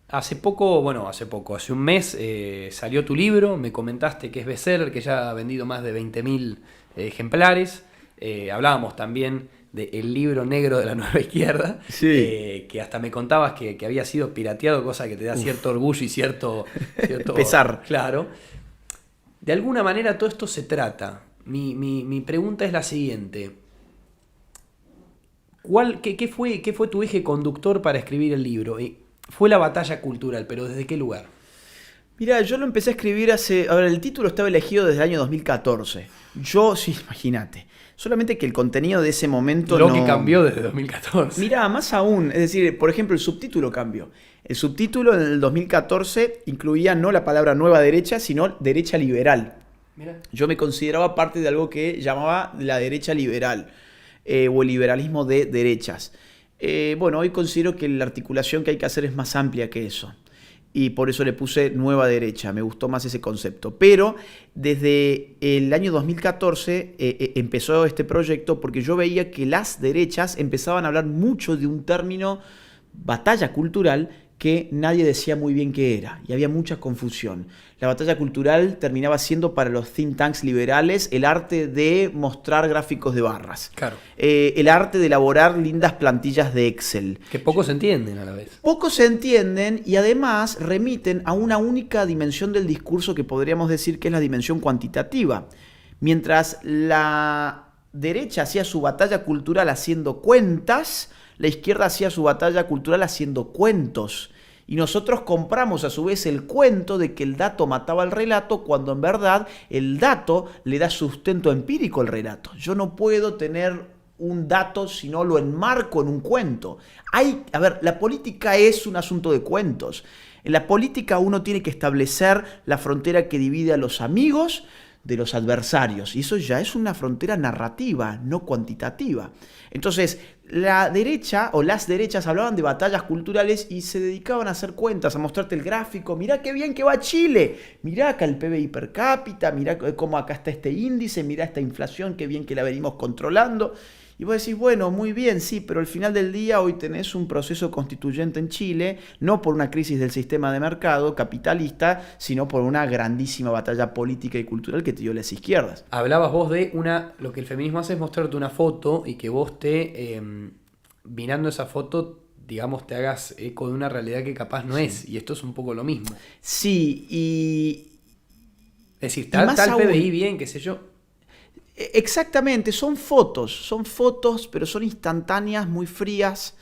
Hace un mes salió tu libro, me comentaste que es bestseller, que ya ha vendido más de 20.000 ejemplares. Hablábamos también del libro negro de la nueva izquierda, Sí. que hasta me contabas que había sido pirateado, cosa que te da cierto orgullo y cierto Pesar. claro. De alguna manera todo esto se trata. Mi pregunta es la siguiente. ¿Qué fue tu eje conductor para escribir el libro? Fue la batalla cultural, pero ¿desde qué lugar? Mira, yo lo empecé a escribir hace... A ver, el título estaba elegido desde el año 2014. Yo, sí, imagínate. Solamente que el contenido de ese momento Lo no... que cambió desde 2014. Mira, más aún, es decir, por ejemplo, el subtítulo cambió. El subtítulo en el 2014 incluía no la palabra nueva derecha, sino derecha liberal. Mira. Yo me consideraba parte de algo que llamaba la derecha liberal o el liberalismo de derechas. Bueno, hoy considero que la articulación que hay que hacer es más amplia que eso. Y por eso le puse nueva derecha, me gustó más ese concepto. Pero desde el año 2014 empezó este proyecto porque yo veía que las derechas empezaban a hablar mucho de un término batalla cultural que nadie decía muy bien qué era y había mucha confusión. La batalla cultural terminaba siendo para los think tanks liberales el arte de mostrar gráficos de barras, Claro. el arte de elaborar lindas plantillas de Excel. Que pocos entienden a la vez. Pocos se entienden y además remiten a una única dimensión del discurso que podríamos decir que es la dimensión cuantitativa. Mientras la derecha hacía su batalla cultural haciendo cuentas, la izquierda hacía su batalla cultural haciendo cuentos. Y nosotros compramos a su vez el cuento de que el dato mataba al relato, cuando en verdad el dato le da sustento empírico al relato. Yo no puedo tener un dato si no lo enmarco en un cuento. La política es un asunto de cuentos. En la política uno tiene que establecer la frontera que divide a los amigos de los adversarios. Y eso ya es una frontera narrativa, no cuantitativa. Entonces, la derecha o las derechas hablaban de batallas culturales y se dedicaban a hacer cuentas, a mostrarte el gráfico. Mirá qué bien que va Chile. Mirá acá el PBI per cápita, mirá cómo acá está este índice, mirá esta inflación, qué bien que la venimos controlando. Y vos decís, bueno, muy bien, sí, pero al final del día hoy tenés un proceso constituyente en Chile, no por una crisis del sistema de mercado capitalista, sino por una grandísima batalla política y cultural que te dio las izquierdas. Hablabas vos de lo que el feminismo hace es mostrarte una foto y que vos mirando esa foto, digamos, te hagas eco de una realidad que capaz no es. Y esto es un poco lo mismo. Sí, Es decir, y tal más aún, PBI bien, qué sé yo. exactamente, son fotos, pero son instantáneas, muy frías,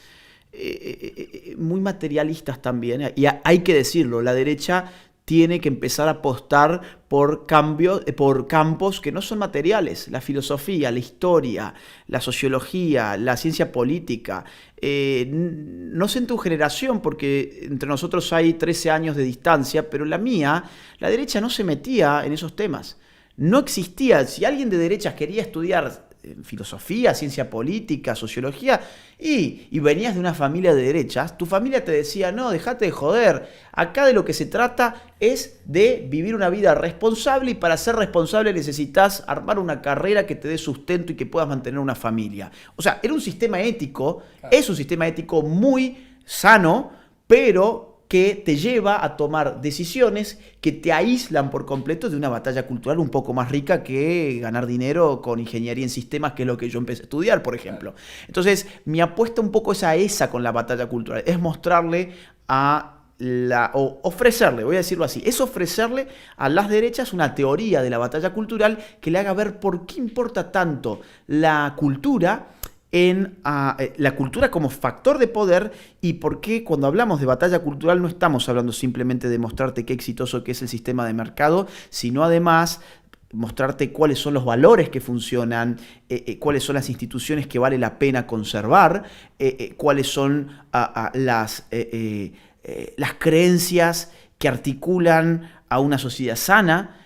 muy materialistas también. Y hay que decirlo, la derecha tiene que empezar a apostar por campos que no son materiales. La filosofía, la historia, la sociología, la ciencia política. No sé en tu generación, porque entre nosotros hay 13 años de distancia, pero la mía, la derecha no se metía en esos temas. No existía. Si alguien de derechas quería estudiar filosofía, ciencia política, sociología, y venías de una familia de derechas, tu familia te decía, no, dejate de joder, acá de lo que se trata es de vivir una vida responsable, y para ser responsable necesitas armar una carrera que te dé sustento y que puedas mantener una familia. O sea, era un sistema ético, es un sistema ético muy sano, pero que te lleva a tomar decisiones que te aíslan por completo de una batalla cultural un poco más rica que ganar dinero con ingeniería en sistemas, que es lo que yo empecé a estudiar, por ejemplo. Entonces, mi apuesta un poco es a esa con la batalla cultural, es mostrarle o ofrecerle, voy a decirlo así, es ofrecerle a las derechas una teoría de la batalla cultural que le haga ver por qué importa tanto la cultura la cultura como factor de poder, y por qué cuando hablamos de batalla cultural no estamos hablando simplemente de mostrarte qué exitoso que es el sistema de mercado, sino además mostrarte cuáles son los valores que funcionan, cuáles son las instituciones que vale la pena conservar, cuáles son las creencias que articulan a una sociedad sana.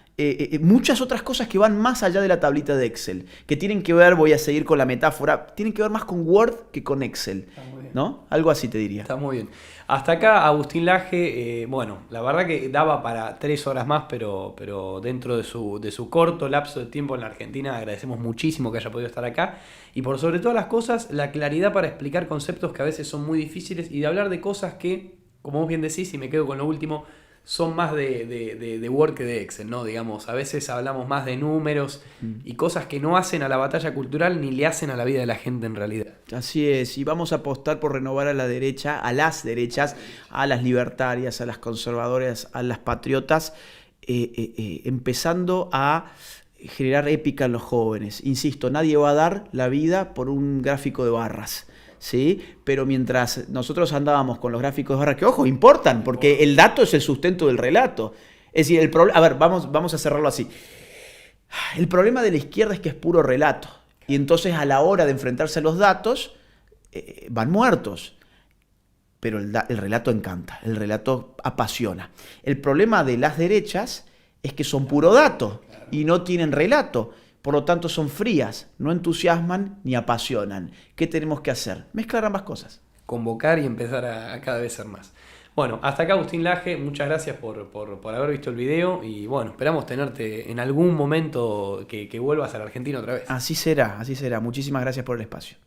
Muchas otras cosas que van más allá de la tablita de Excel, que tienen que ver, voy a seguir con la metáfora, tienen que ver más con Word que con Excel, ¿no? Algo así te diría. Está muy bien. Hasta acá Agustín Laje, la verdad que daba para 3 horas más, pero dentro de su corto lapso de tiempo en la Argentina agradecemos muchísimo que haya podido estar acá, y por sobre todas las cosas la claridad para explicar conceptos que a veces son muy difíciles y de hablar de cosas que como vos bien decís, y me quedo con lo último, son más de Word que de Excel, ¿no? Digamos, a veces hablamos más de números y cosas que no hacen a la batalla cultural ni le hacen a la vida de la gente en realidad. Así es, y vamos a apostar por renovar a la derecha, a las derechas, a las libertarias, a las conservadoras, a las patriotas, empezando a generar épica en los jóvenes. Insisto, nadie va a dar la vida por un gráfico de barras, ¿sí? Pero mientras nosotros andábamos con los gráficos de barras, que ojo, importan, porque el dato es el sustento del relato. Es decir, a ver, vamos a cerrarlo así. El problema de la izquierda es que es puro relato. Y entonces a la hora de enfrentarse a los datos, van muertos. Pero el relato encanta, el relato apasiona. El problema de las derechas es que son puro dato y no tienen relato. Por lo tanto, son frías, no entusiasman ni apasionan. ¿Qué tenemos que hacer? Mezclar ambas cosas. Convocar y empezar a cada vez ser más. Bueno, hasta acá Agustín Laje, muchas gracias por haber visto el video y bueno, esperamos tenerte en algún momento que vuelvas a la Argentina otra vez. Así será, así será. Muchísimas gracias por el espacio.